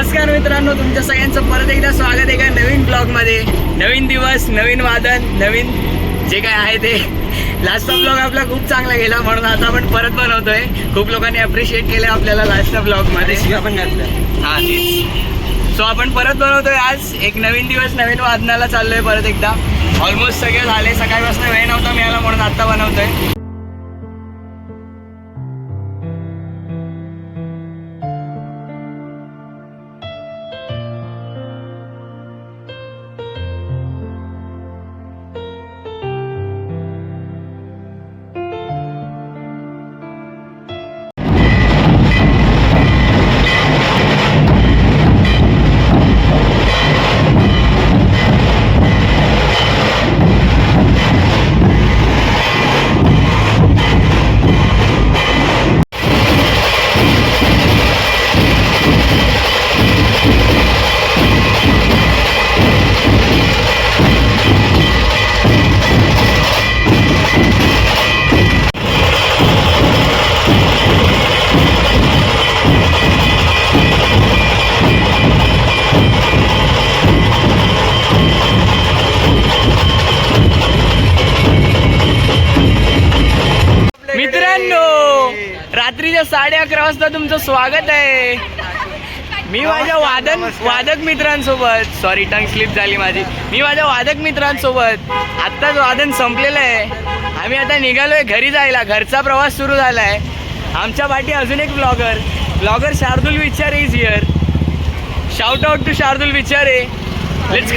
नमस्कार मित्रांनो, तुमच्या सगळ्यांचं परत एकदा स्वागत आहे एका नवीन ब्लॉगमध्ये. नवीन दिवस, नवीन वादन, नवीन जे काय आहे ते. लास्टचा ब्लॉग आपला खूप चांगला गेला म्हणून आता आपण परत बनवतोय. खूप लोकांनी अप्रिशिएट केलं आपल्याला लास्टच्या ब्लॉगमध्ये. आपण घातलं हां तेच. सो आपण परत बनवतोय आज एक नवीन दिवस, नवीन वादनाला चाललोय परत एकदा. ऑलमोस्ट सगळे झाले, सकाळपासून वेळ नव्हता मिळाला म्हणून आता बनवतोय. मित्रांनो, रात्रीच्या 11:30 वाजता तुमचं स्वागत आहे. मी माझ्या वादक मित्रांसोबत, सॉरी टंग स्लिप झाली माझी. मी माझ्या वादक मित्रांसोबत आत्ताच वादन संपलेलं आहे. आम्ही आता निघालोय घरी जायला. घरचा प्रवास सुरू झाला आहे. आमच्या पाठी अजून एक blogger Shardul Vichare is here. Shout out to Shardul Vichare. Let's